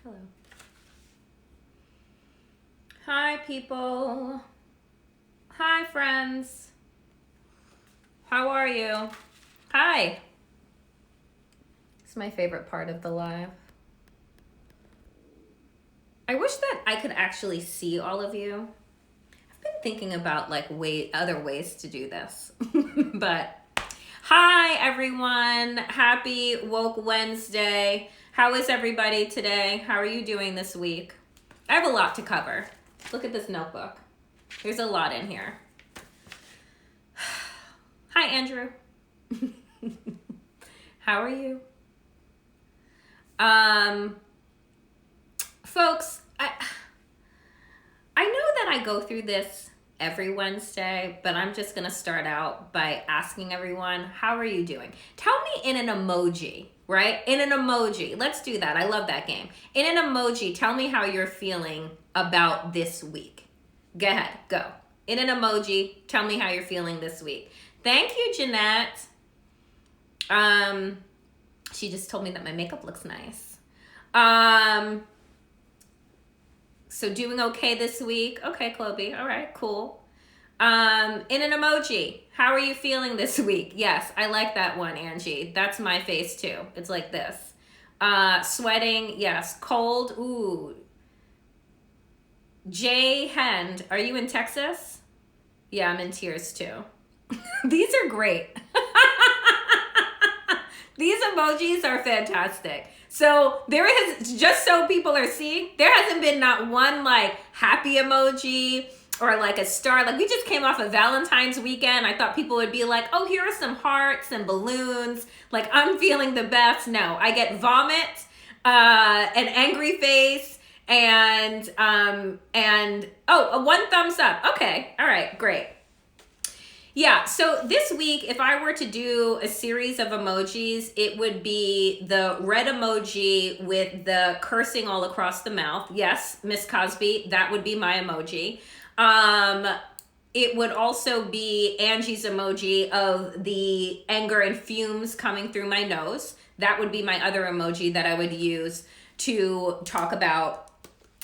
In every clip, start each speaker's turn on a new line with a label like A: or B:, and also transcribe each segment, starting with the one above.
A: Hello. Hi, people. Hi, friends. How are you? Hi. It's my favorite part of the live. I wish that I could actually see all of you. I've been thinking about other ways to do this. But hi, everyone. Happy Woke Wednesday. How is everybody today? How are you doing this week? I have a lot to cover. Look at this notebook. There's a lot in here. Hi, Andrew. How are you? Folks, I know that I go through this every Wednesday, but I'm just going to start out by asking everyone, how are you doing? Tell me in an emoji, right? In an emoji. Let's do that. I love that game. In an emoji, tell me how you're feeling about this week. Go ahead. Go. In an emoji, tell me how you're feeling this week. Thank you, Jeanette. She just told me that my makeup looks nice. So doing okay this week. Okay, Chloe. All right, cool. In an emoji, how are you feeling this week? Yes, I like that one, Angie. That's my face too. It's like this. Sweating, yes. Cold, ooh. Jay Hend, are you in Texas? Yeah, I'm in tears too. These are great. These emojis are fantastic. So there is, just so people are seeing, there hasn't been not one like happy emoji or like a star. Like we just came off of Valentine's weekend. I thought people would be like, oh, here are some hearts and balloons. Like I'm feeling the best. No, I get vomit, an angry face, and a one thumbs up. Okay, all right, great. Yeah, so this week, if I were to do a series of emojis, it would be the red emoji with the cursing all across the mouth. Yes, Miss Cosby, that would be my emoji. It would also be Angie's emoji of the anger and fumes coming through my nose. That would be my other emoji that I would use to talk about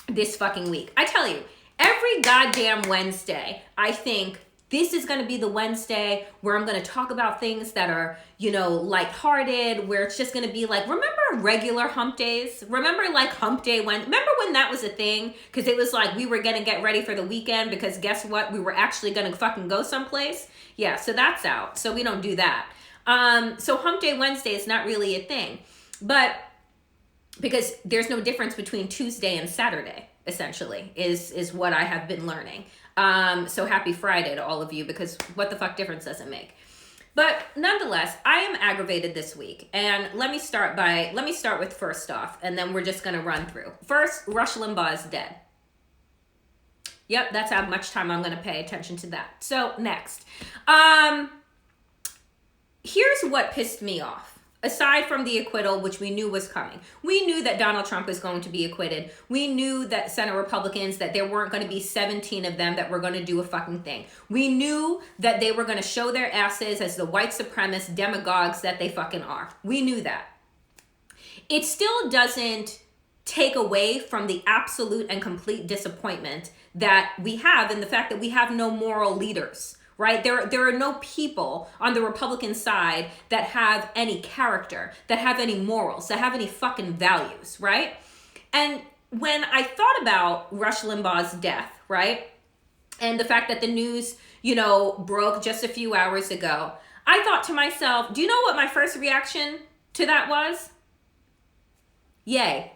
A: this fucking week. I tell you, every goddamn Wednesday, I think this is going to be the Wednesday where I'm going to talk about things that are, lighthearted, where it's just going to be like, remember regular hump days? Remember like hump day remember when that was a thing? Because it was like we were going to get ready for the weekend because guess what? We were actually going to fucking go someplace. Yeah, so that's out. So we don't do that. So hump day Wednesday is not really a thing. But because there's no difference between Tuesday and Saturday, essentially, is what I have been learning. So happy Friday to all of you, because what the fuck difference does it make? But nonetheless, I am aggravated this week. And let me start with first off, and then we're just going to run through. First, Rush Limbaugh is dead. Yep, that's how much time I'm going to pay attention to that. So next, here's what pissed me off. Aside from the acquittal, which we knew was coming. We knew that Donald Trump was going to be acquitted. We knew that Senate Republicans, that there weren't going to be 17 of them that were going to do a fucking thing. We knew that they were going to show their asses as the white supremacist demagogues that they fucking are. We knew that. It still doesn't take away from the absolute and complete disappointment that we have in the fact that we have no moral leaders. Right? There are no people on the Republican side that have any character, that have any morals, that have any fucking values, right? And when I thought about Rush Limbaugh's death, right? And the fact that the news, broke just a few hours ago, I thought to myself, do you know what my first reaction to that was? Yay.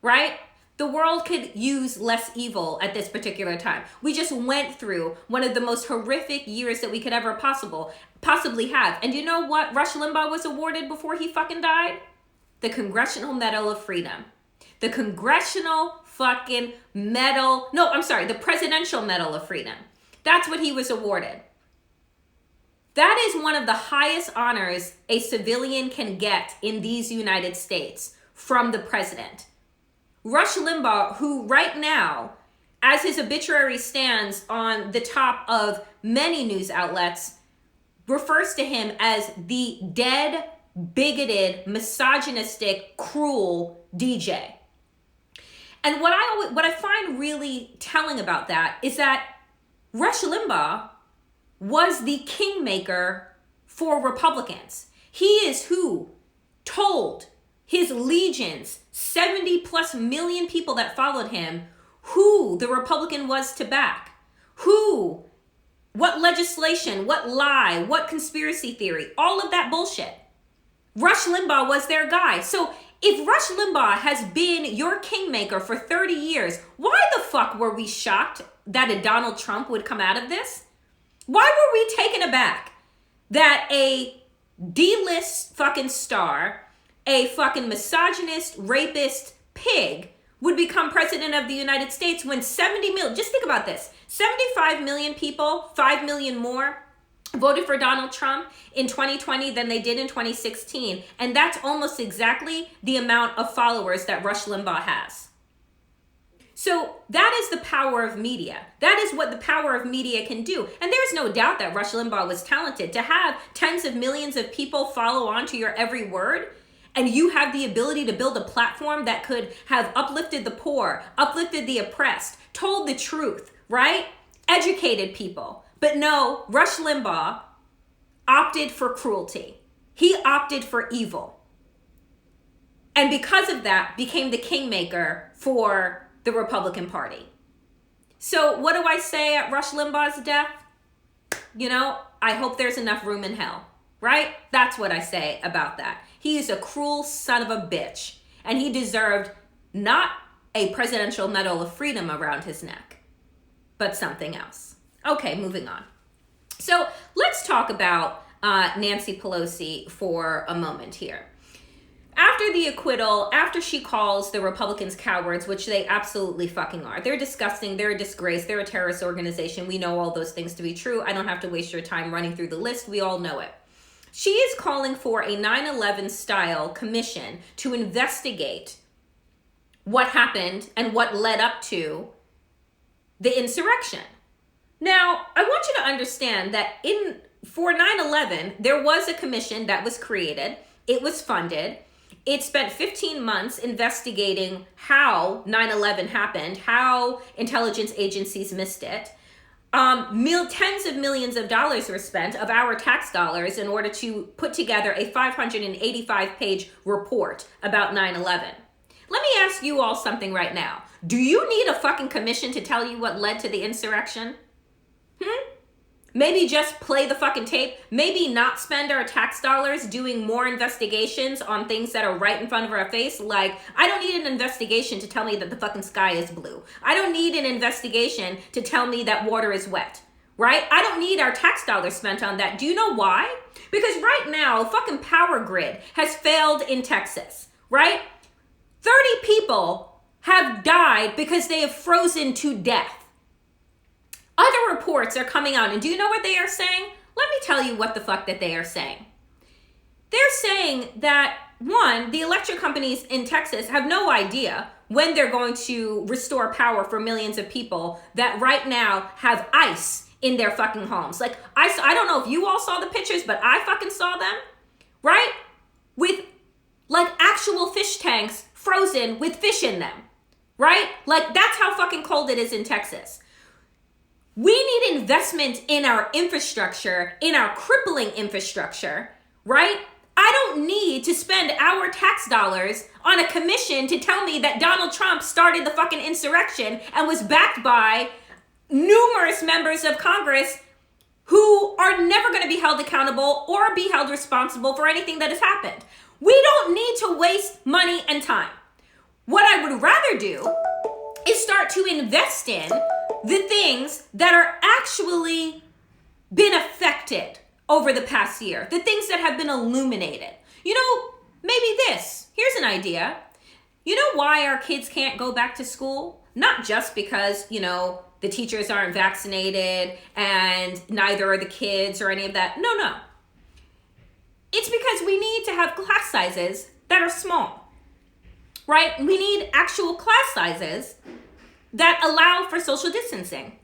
A: Right? The world could use less evil at this particular time. We just went through one of the most horrific years that we could ever possibly have. And you know what Rush Limbaugh was awarded before he fucking died? The Congressional Medal of Freedom. The Congressional fucking Medal. No, I'm sorry. The Presidential Medal of Freedom. That's what he was awarded. That is one of the highest honors a civilian can get in these United States from the president. Rush Limbaugh, who right now, as his obituary stands on the top of many news outlets, refers to him as the dead, bigoted, misogynistic, cruel DJ. And what I find really telling about that is that Rush Limbaugh was the kingmaker for Republicans. He is who told his legions, 70 plus million people that followed him, who the Republican was to back, what legislation, what lie, what conspiracy theory, all of that bullshit. Rush Limbaugh was their guy. So if Rush Limbaugh has been your kingmaker for 30 years, why the fuck were we shocked that a Donald Trump would come out of this? Why were we taken aback that a D-list fucking star, a fucking misogynist, rapist pig would become president of the United States when 70 million, just think about this, 75 million people, 5 million more, voted for Donald Trump in 2020 than they did in 2016. And that's almost exactly the amount of followers that Rush Limbaugh has. So that is the power of media. That is what the power of media can do. And there's no doubt that Rush Limbaugh was talented. To have tens of millions of people follow on to your every word, and you have the ability to build a platform that could have uplifted the poor, uplifted the oppressed, told the truth, right? Educated people. But no, Rush Limbaugh opted for cruelty. He opted for evil. And because of that, became the kingmaker for the Republican Party. So what do I say at Rush Limbaugh's death? You know, I hope there's enough room in hell, right? That's what I say about that. He is a cruel son of a bitch, and he deserved not a Presidential Medal of Freedom around his neck, but something else. Okay, moving on. So let's talk about Nancy Pelosi for a moment here. After the acquittal, after she calls the Republicans cowards, which they absolutely fucking are. They're disgusting. They're a disgrace. They're a terrorist organization. We know all those things to be true. I don't have to waste your time running through the list. We all know it. She is calling for a 9/11 style commission to investigate what happened and what led up to the insurrection. Now, I want you to understand that for 9/11, there was a commission that was created. It was funded. It spent 15 months investigating how 9/11 happened, how intelligence agencies missed it. Tens of millions of dollars were spent of our tax dollars in order to put together a 585-page report about 9/11. Let me ask you all something right now. Do you need a fucking commission to tell you what led to the insurrection? Maybe just play the fucking tape. Maybe not spend our tax dollars doing more investigations on things that are right in front of our face. Like, I don't need an investigation to tell me that the fucking sky is blue. I don't need an investigation to tell me that water is wet, right? I don't need our tax dollars spent on that. Do you know why? Because right now, fucking power grid has failed in Texas, right? 30 people have died because they have frozen to death. Other reports are coming out, and do you know what they are saying? Let me tell you what the fuck that they are saying. They're saying that, one, the electric companies in Texas have no idea when they're going to restore power for millions of people that right now have ice in their fucking homes. Like, I don't know if you all saw the pictures, but I fucking saw them, right? With, like, actual fish tanks frozen with fish in them, right? Like, that's how fucking cold it is in Texas. We need investment in our infrastructure, in our crippling infrastructure, right? I don't need to spend our tax dollars on a commission to tell me that Donald Trump started the fucking insurrection and was backed by numerous members of Congress who are never going to be held accountable or be held responsible for anything that has happened. We don't need to waste money and time. What I would rather do is start to invest in the things that are actually been affected over the past year, the things that have been illuminated. You know, maybe this. Here's an idea. You know why our kids can't go back to school? Not just because, you know, the teachers aren't vaccinated and neither are the kids or any of that. No. It's because we need to have class sizes that are small, right? We need actual class sizes that allow for social distancing.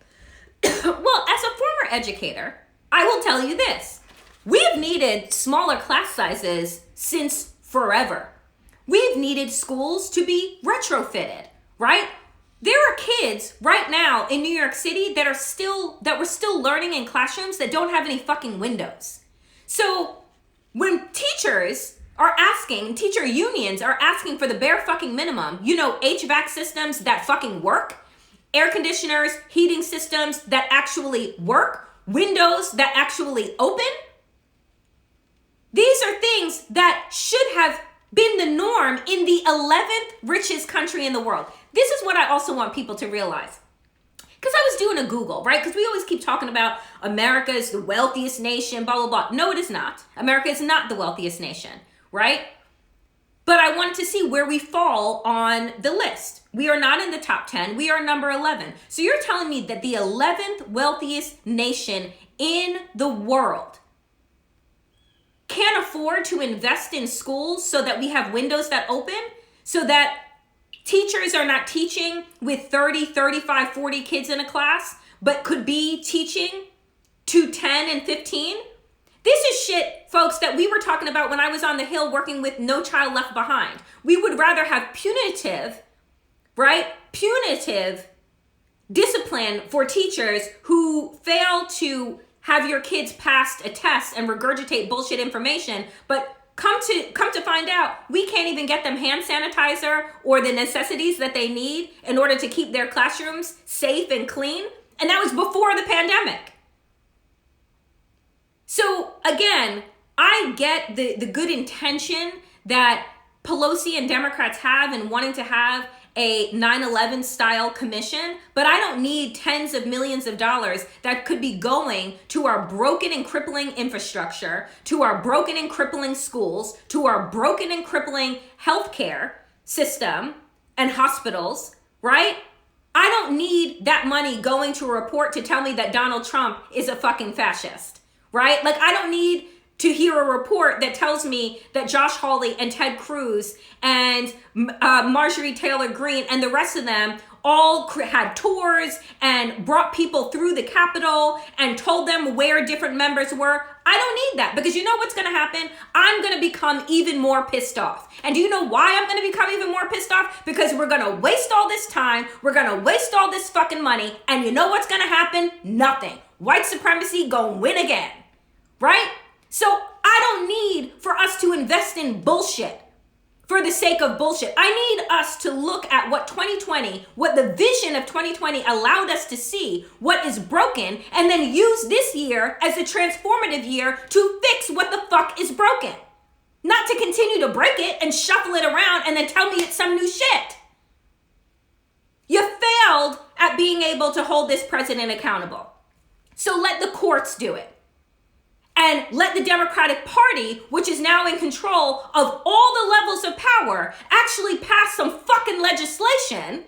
A: Well, as a former educator, I will tell you this. We have needed smaller class sizes since forever. We've needed schools to be retrofitted, right? There are kids right now in New York City that we're still learning in classrooms that don't have any fucking windows. So when teachers are asking, teacher unions are asking for the bare fucking minimum, HVAC systems that fucking work, air conditioners, heating systems that actually work, windows that actually open. These are things that should have been the norm in the 11th richest country in the world. This is what I also want people to realize. Because I was doing a Google, right? Because we always keep talking about America is the wealthiest nation, blah, blah, blah. No, it is not. America is not the wealthiest nation, right? But I wanted to see where we fall on the list. We are not in the top 10. We are number 11. So you're telling me that the 11th wealthiest nation in the world can't afford to invest in schools so that we have windows that open, so that teachers are not teaching with 30, 35, 40 kids in a class, but could be teaching to 10 and 15? This is shit, folks, that we were talking about when I was on the Hill working with No Child Left Behind. We would rather have punitive, right? Punitive discipline for teachers who fail to have your kids pass a test and regurgitate bullshit information, but come to find out, we can't even get them hand sanitizer or the necessities that they need in order to keep their classrooms safe and clean. And that was before the pandemic. So again, I get the good intention that Pelosi and Democrats have in wanting to have a 9/11 style commission, but I don't need tens of millions of dollars that could be going to our broken and crippling infrastructure, to our broken and crippling schools, to our broken and crippling healthcare system and hospitals, right? I don't need that money going to a report to tell me that Donald Trump is a fucking fascist, right? Like, I don't need to hear a report that tells me that Josh Hawley and Ted Cruz and Marjorie Taylor Greene and the rest of them all had tours and brought people through the Capitol and told them where different members were. I don't need that, because you know what's going to happen? I'm going to become even more pissed off. And do you know why I'm going to become even more pissed off? Because we're going to waste all this time. We're going to waste all this fucking money. And you know what's going to happen? Nothing. White supremacy gonna win again, right? So I don't need for us to invest in bullshit for the sake of bullshit. I need us to look at what 2020, what the vision of 2020 allowed us to see, what is broken, and then use this year as a transformative year to fix what the fuck is broken. Not to continue to break it and shuffle it around and then tell me it's some new shit. You failed at being able to hold this president accountable. So let the courts do it. And let the Democratic Party, which is now in control of all the levels of power, actually pass some fucking legislation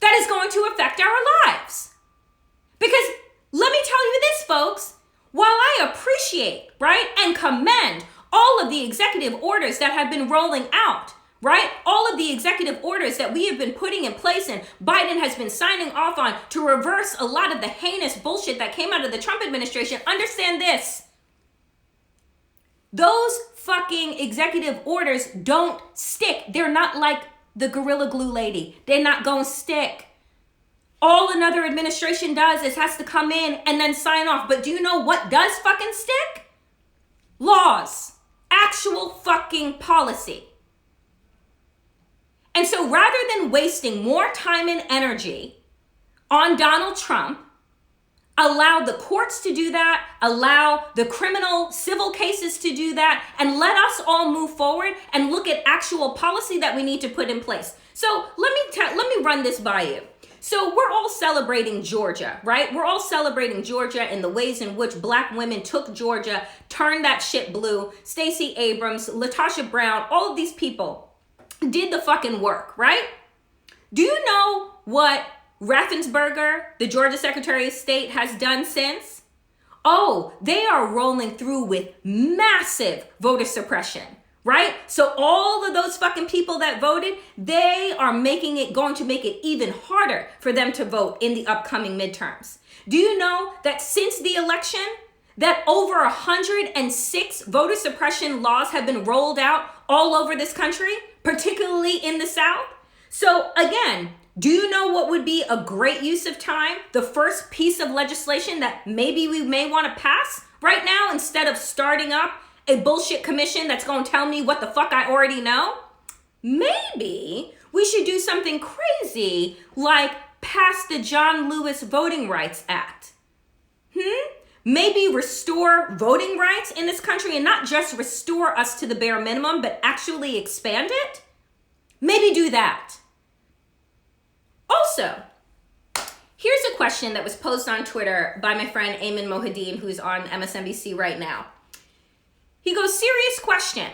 A: that is going to affect our lives. Because let me tell you this, folks, while I appreciate, right, and commend all of the executive orders that have been rolling out, right, all of the executive orders that we have been putting in place and Biden has been signing off on to reverse a lot of the heinous bullshit that came out of the Trump administration, understand this. Those fucking executive orders don't stick. They're not like the Gorilla Glue lady. They're not gonna stick. All another administration does is has to come in and then sign off. But do you know what does fucking stick? Laws. Actual fucking policy. And so rather than wasting more time and energy on Donald Trump, allow the courts to do that, allow the criminal civil cases to do that, and let us all move forward and look at actual policy that we need to put in place. So let me run this by you. So we're all celebrating Georgia, right? We're all celebrating Georgia and the ways in which Black women took Georgia, turned that shit blue. Stacey Abrams, LaTosha Brown, all of these people did the fucking work, right? Do you know what Raffensperger, the Georgia Secretary of State, has done since? Oh, they are rolling through with massive voter suppression, right? So all of those fucking people that voted, they are going to make it even harder for them to vote in the upcoming midterms. Do you know that since the election, that over 106 voter suppression laws have been rolled out all over this country, particularly in the South? So again, Do you know what would be a great use of time? The first piece of legislation that maybe we may want to pass right now, instead of starting up a bullshit commission that's going to tell me what the fuck I already know? Maybe we should do something crazy like pass the John Lewis Voting Rights Act. Maybe restore voting rights in this country, and not just restore us to the bare minimum, but actually expand it. Maybe do that. Also, here's a question that was posed on Twitter by my friend Ayman Mohideen, who's on MSNBC right now. He goes, serious question.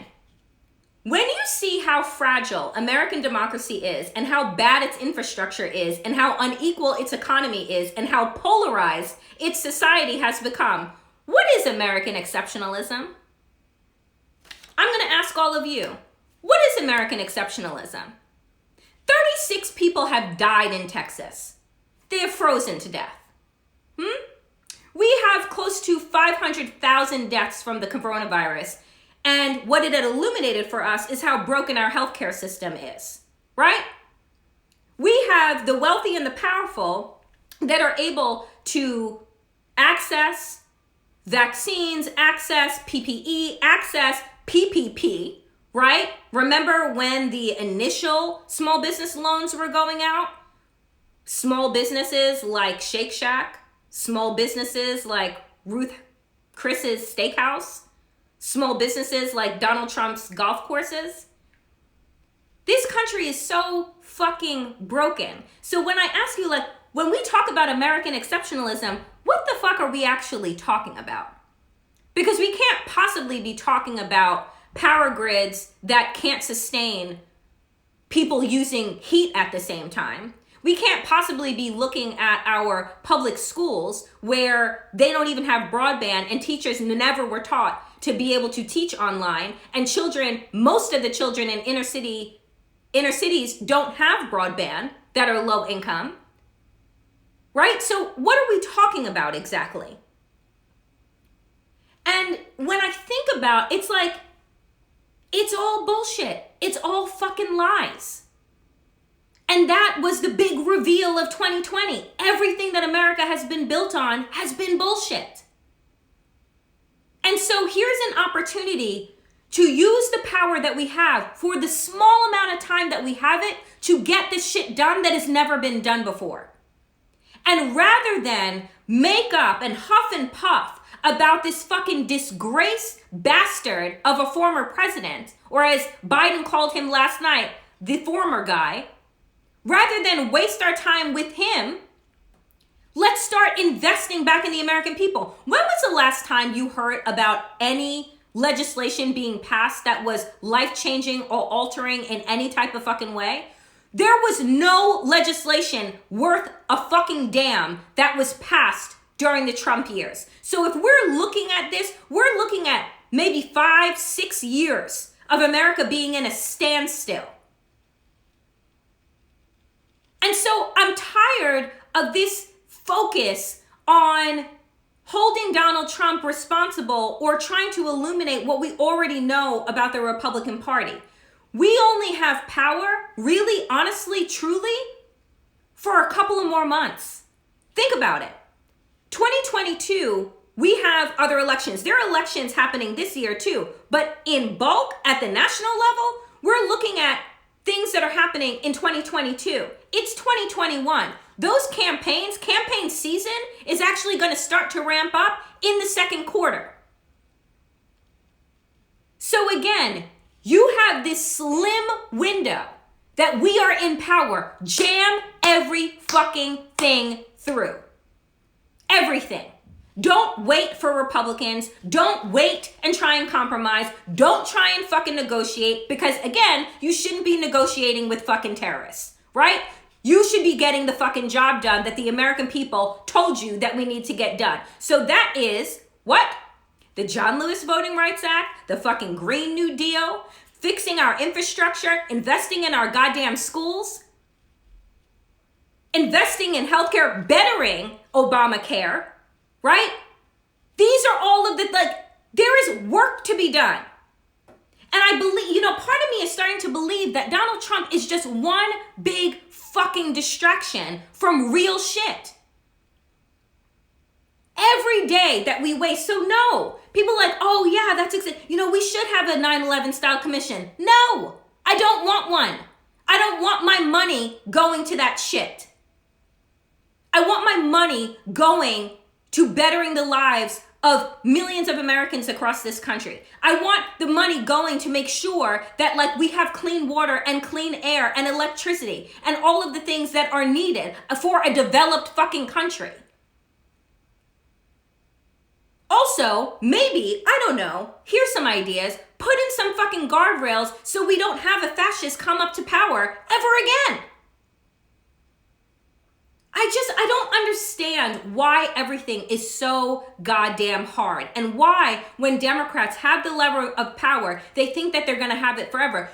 A: When you see how fragile American democracy is, and how bad its infrastructure is, and how unequal its economy is, and how polarized its society has become, what is American exceptionalism? I'm going to ask all of you, what is American exceptionalism? 36 people have died in Texas. They have frozen to death. We have close to 500,000 deaths from the coronavirus. And what it had illuminated for us is how broken our healthcare system is, right? We have the wealthy and the powerful that are able to access vaccines, access PPE, access PPP, right? Remember when the initial small business loans were going out? Small businesses like Shake Shack, small businesses like Chris's Steakhouse, small businesses like Donald Trump's golf courses. This country is so fucking broken. So when I ask you, like, when we talk about American exceptionalism, what the fuck are we actually talking about? Because we can't possibly be talking about power grids that can't sustain people using heat at the same time. We can't possibly be looking at our public schools where they don't even have broadband, and teachers never were taught to be able to teach online, and children, most of the children in inner cities don't have broadband that are low income, right? So what are we talking about exactly? And when I think about, it's like, it's all bullshit. It's all fucking lies. And that was the big reveal of 2020. Everything that America has been built on has been bullshit. And so here's an opportunity to use the power that we have for the small amount of time that we have it to get this shit done that has never been done before. And rather than make up and huff and puff about this fucking disgraced bastard of a former president, or as Biden called him last night, the former guy, rather than waste our time with him, let's start investing back in the American people. When was the last time you heard about any legislation being passed that was life-changing or altering in any type of fucking way? There was no legislation worth a fucking damn that was passed during the Trump years. So if we're looking at this, we're looking at maybe 5-6 years of America being in a standstill. And so I'm tired of this focus on holding Donald Trump responsible or trying to illuminate what we already know about the Republican Party. We only have power, really, honestly, truly, for a couple of more months. Think about it. 2022, we have other elections. There are elections happening this year too, but in bulk at the national level, we're looking at things that are happening in 2022. It's 2021. Those campaign season is actually going to start to ramp up in the second quarter. So again, you have this slim window that we are in power. Jam every fucking thing through. Everything. Don't wait for Republicans. Don't wait and try and compromise. Don't try and fucking negotiate, because again, you shouldn't be negotiating with fucking terrorists, right? You should be getting the fucking job done that the American people told you that we need to get done. So that is what? The John Lewis Voting Rights Act, the fucking Green New Deal, fixing our infrastructure, investing in our goddamn schools, investing in healthcare, bettering Obamacare, right? These are all of the, there is work to be done. And I believe, part of me is starting to believe that Donald Trump is just one big fucking distraction from real shit. Every day that we waste. So no, people are like, oh yeah, that's we should have a 9/11 style commission. No, I don't want one. I don't want my money going to that shit. I want my money going to bettering the lives of millions of Americans across this country. I want the money going to make sure that we have clean water and clean air and electricity and all of the things that are needed for a developed fucking country. Also, maybe, I don't know, here's some ideas, put in some fucking guardrails so we don't have a fascist come up to power ever again. I don't understand why everything is so goddamn hard and why when Democrats have the lever of power, they think that they're going to have it forever.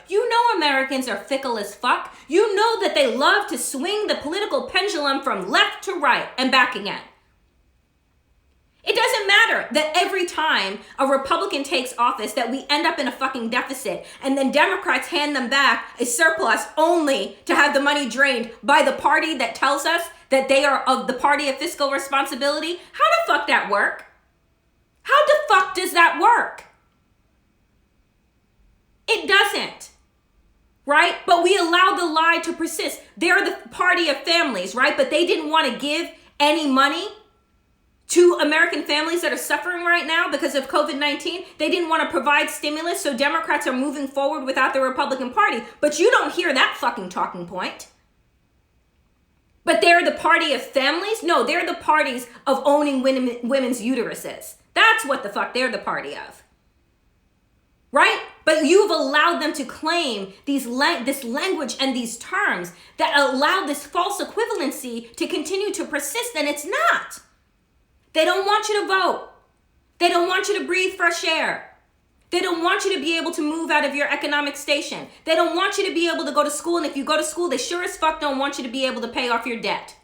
A: Americans are fickle as fuck. That they love to swing the political pendulum from left to right and back again. It doesn't matter that every time a Republican takes office that we end up in a fucking deficit and then Democrats hand them back a surplus only to have the money drained by the party that tells us that they are of the party of fiscal responsibility. How the fuck that work? How the fuck does that work? It doesn't, right? But we allow the lie to persist. They're the party of families, right? But they didn't want to give any money to American families that are suffering right now because of COVID-19. They didn't want to provide stimulus, so Democrats are moving forward without the Republican Party. But you don't hear that fucking talking point. But they're the party of families? No, they're the parties of owning women's uteruses. That's what the fuck they're the party of. Right? But you've allowed them to claim this language and these terms that allow this false equivalency to continue to persist, and it's not. They don't want you to vote. They don't want you to breathe fresh air. They don't want you to be able to move out of your economic station. They don't want you to be able to go to school. And if you go to school, they sure as fuck don't want you to be able to pay off your debt.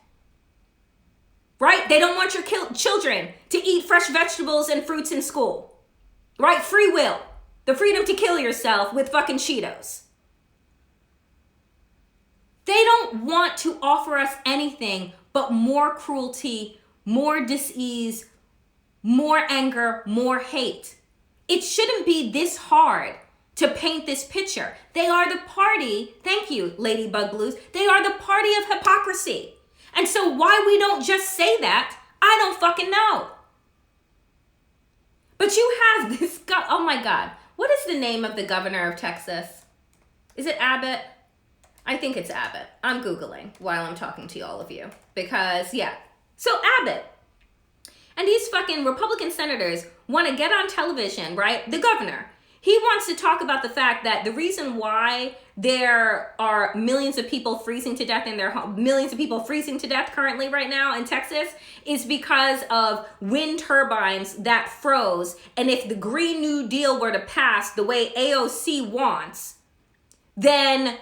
A: Right? They don't want your children to eat fresh vegetables and fruits in school. Right? Free will. The freedom to kill yourself with fucking Cheetos. They don't want to offer us anything but more cruelty, more dis-ease, more anger, more hate. It shouldn't be this hard to paint this picture. They are the party, thank you, Ladybug Blues, they are the party of hypocrisy. And so why we don't just say that, I don't fucking know. But you have this guy, oh my God, what is the name of the governor of Texas? Is it Abbott? I think it's Abbott. I'm Googling while I'm talking to all of you. Because, yeah. So Abbott and these fucking Republican senators want to get on television, right? The governor, he wants to talk about the fact that the reason why there are millions of people freezing to death in their home, millions of people freezing to death currently right now in Texas is because of wind turbines that froze. And if the Green New Deal were to pass the way AOC wants, then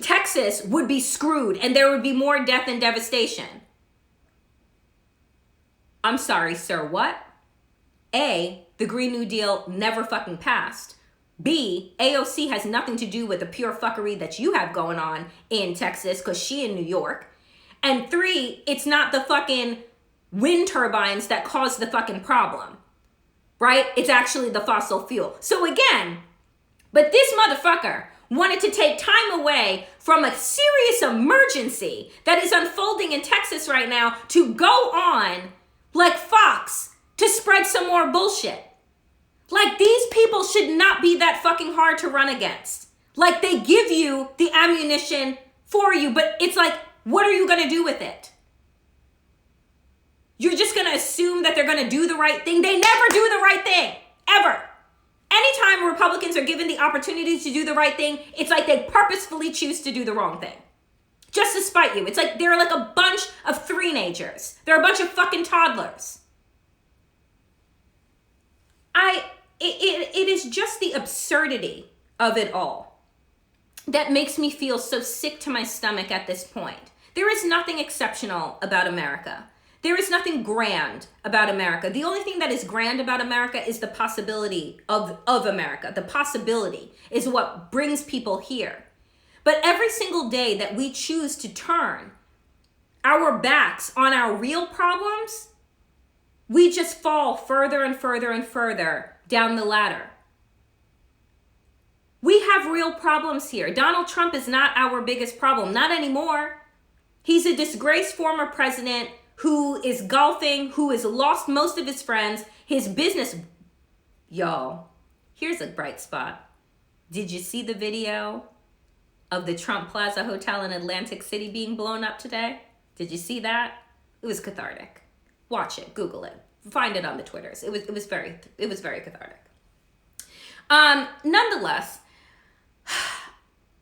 A: Texas would be screwed and there would be more death and devastation. I'm sorry, sir, what? A, the Green New Deal never fucking passed. B, AOC has nothing to do with the pure fuckery that you have going on in Texas because she in New York. And 3, it's not the fucking wind turbines that caused the fucking problem, right? It's actually the fossil fuel. So again, but this motherfucker wanted to take time away from a serious emergency that is unfolding in Texas right now to go on like Fox to spread some more bullshit. Like these people should not be that fucking hard to run against. Like they give you the ammunition for you, but it's like, what are you gonna do with it? You're just gonna assume that they're gonna do the right thing. They never do the right thing, ever. Anytime Republicans are given the opportunity to do the right thing, it's like they purposefully choose to do the wrong thing. Just to spite you. It's like they're like a bunch of three-nagers. They're a bunch of fucking toddlers. It is just the absurdity of it all that makes me feel so sick to my stomach at this point. There is nothing exceptional about America. There is nothing grand about America. The only thing that is grand about America is the possibility of America. The possibility is what brings people here. But every single day that we choose to turn our backs on our real problems, we just fall further and further and further down the ladder. We have real problems here. Donald Trump is not our biggest problem, not anymore. He's a disgraced former president who is golfing, who has lost most of his friends, his business. Y'all, here's a bright spot. Did you see the video of the Trump Plaza Hotel in Atlantic City being blown up today? Did you see that? It was cathartic. Watch it, Google it, find it on the Twitters. It was very cathartic. Nonetheless,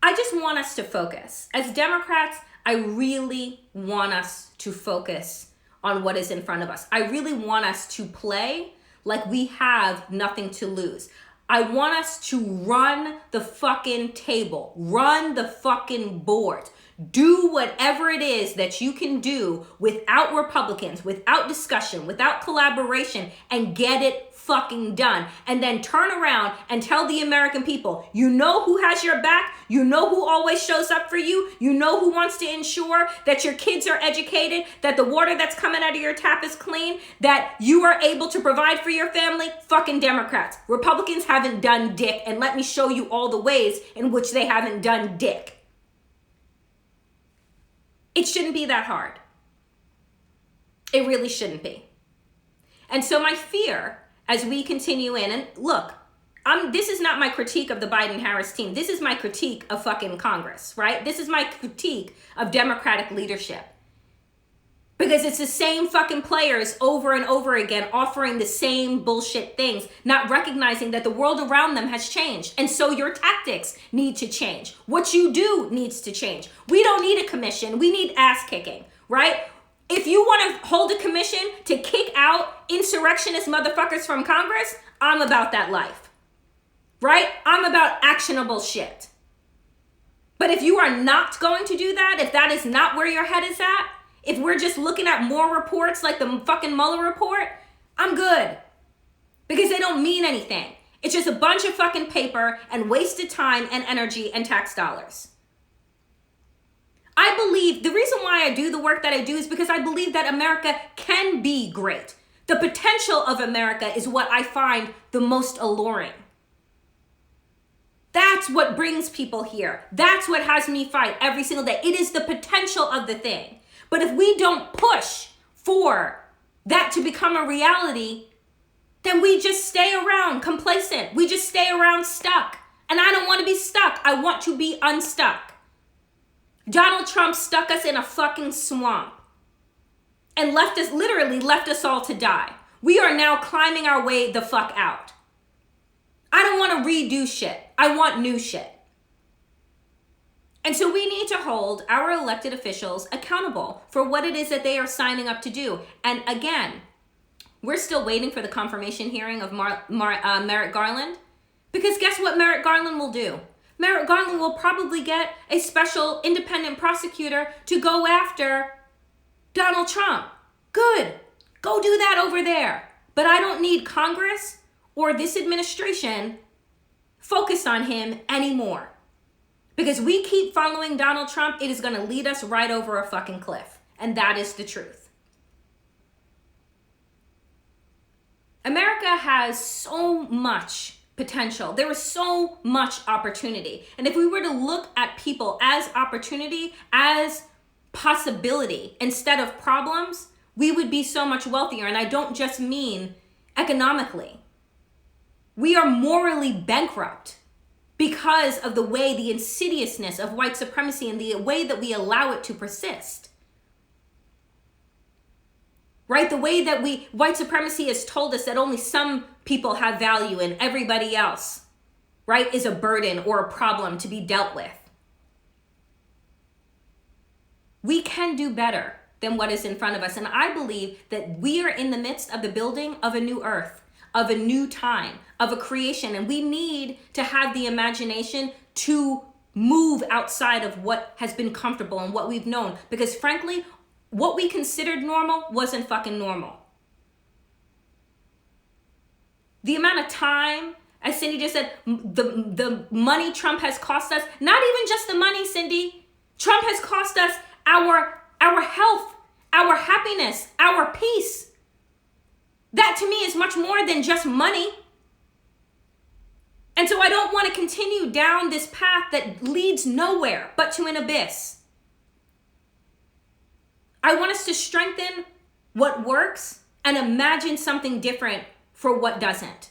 A: I just want us to focus. As Democrats, I really want us to focus on what is in front of us. I really want us to play like we have nothing to lose. I want us to run the fucking table, run the fucking board. Do whatever it is that you can do without Republicans, without discussion, without collaboration, and get it fucking done. And then turn around and tell the American people, you know who has your back, you know who always shows up for you, you know who wants to ensure that your kids are educated, that the water that's coming out of your tap is clean, that you are able to provide for your family. Fucking Democrats. Republicans haven't done dick, and let me show you all the ways in which they haven't done dick. It shouldn't be that hard. It really shouldn't be. And so my fear as we continue in, and look, this is not my critique of the Biden-Harris team. This is my critique of fucking Congress, right? This is my critique of Democratic leadership. Because it's the same fucking players over and over again offering the same bullshit things, not recognizing that the world around them has changed. And so your tactics need to change. What you do needs to change. We don't need a commission. We need ass kicking, right? If you want to hold a commission to kick out insurrectionist motherfuckers from Congress, I'm about that life, right? I'm about actionable shit. But if you are not going to do that, if that is not where your head is at, if we're just looking at more reports like the fucking Mueller report, I'm good. Because they don't mean anything. It's just a bunch of fucking paper and wasted time and energy and tax dollars. I believe, the reason why I do the work that I do is because I believe that America can be great. The potential of America is what I find the most alluring. That's what brings people here. That's what has me fight every single day. It is the potential of the thing. But if we don't push for that to become a reality, then we just stay around complacent. We just stay around stuck. And I don't want to be stuck. I want to be unstuck. Donald Trump stuck us in a fucking swamp and literally left us all to die. We are now climbing our way the fuck out. I don't want to redo shit. I want new shit. And so we need to hold our elected officials accountable for what it is that they are signing up to do. And again, we're still waiting for the confirmation hearing of Merrick Garland. Because guess what Merrick Garland will do? Merrick Garland will probably get a special independent prosecutor to go after Donald Trump. Good. Go do that over there. But I don't need Congress or this administration focused on him anymore. Because we keep following Donald Trump, it is going to lead us right over a fucking cliff. And that is the truth. America has so much potential. There is so much opportunity. And if we were to look at people as opportunity, as possibility, instead of problems, we would be so much wealthier. And I don't just mean economically. We are morally bankrupt because of the way, the insidiousness of white supremacy and the way that we allow it to persist. Right? The way that white supremacy has told us that only some people have value and everybody else, right, is a burden or a problem to be dealt with. We can do better than what is in front of us. And I believe that we are in the midst of the building of a new earth, of a new time, of a creation. And we need to have the imagination to move outside of what has been comfortable and what we've known. Because frankly, what we considered normal wasn't fucking normal. The amount of time, as Cindy just said, the money Trump has cost us, not even just the money, Cindy. Trump has cost us our health, our happiness, our peace. That to me is much more than just money. And so I don't want to continue down this path that leads nowhere but to an abyss. I want us to strengthen what works and imagine something different for what doesn't.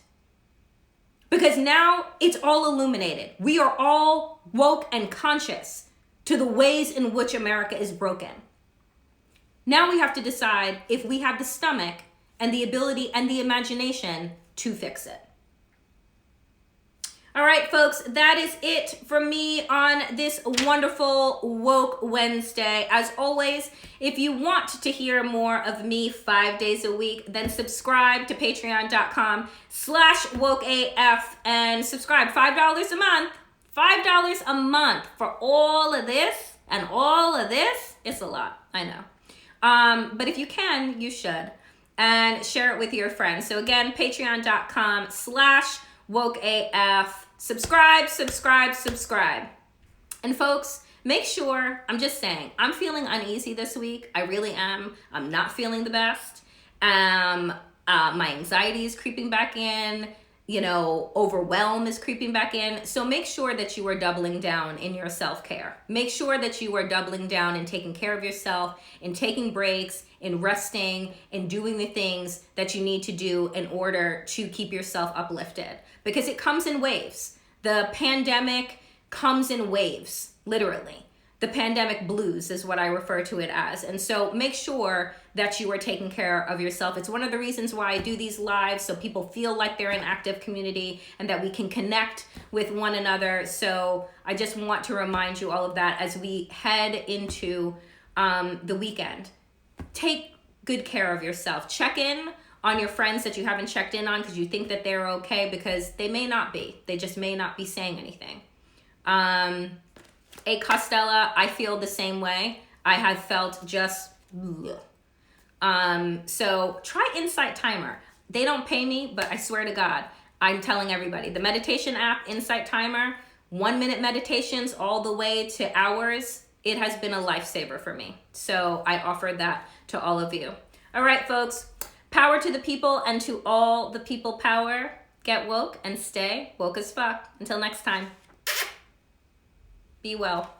A: Because now it's all illuminated. We are all woke and conscious to the ways in which America is broken. Now we have to decide if we have the stomach and the ability and the imagination to fix it. All right, folks, that is it from me on this wonderful Woke Wednesday. As always, if you want to hear more of me 5 days a week, then subscribe to patreon.com/wokeaf and subscribe. $5 a month. $5 a month for all of this and all of this. It's a lot, I know. But if you can, you should. And share it with your friends. So again, patreon.com/wokeaf. Subscribe. And folks, make sure, I'm just saying, I'm feeling uneasy this week. I really am. I'm not feeling the best. My anxiety is creeping back in. Overwhelm is creeping back in. So make sure that you are doubling down in your self-care. Make sure that you are doubling down in taking care of yourself, in taking breaks, in resting, in doing the things that you need to do in order to keep yourself uplifted. Because it comes in waves. The pandemic comes in waves, literally. The pandemic blues is what I refer to it as. And so make sure that you are taking care of yourself. It's one of the reasons why I do these lives, so people feel like they're in active community and that we can connect with one another. So I just want to remind you all of that as we head into the weekend. Take good care of yourself. Check in on your friends that you haven't checked in on because you think that they're okay, because they may not be. They just may not be saying anything. Costello, I feel the same way. I have felt just so try Insight Timer. They don't pay me, but I swear to God, I'm telling everybody, the meditation app, Insight Timer, 1-minute meditations all the way to hours, it has been a lifesaver for me. So I offer that to all of you. All right, folks, power to the people and to all the people power. Get woke and stay woke as fuck. Until next time. Be well.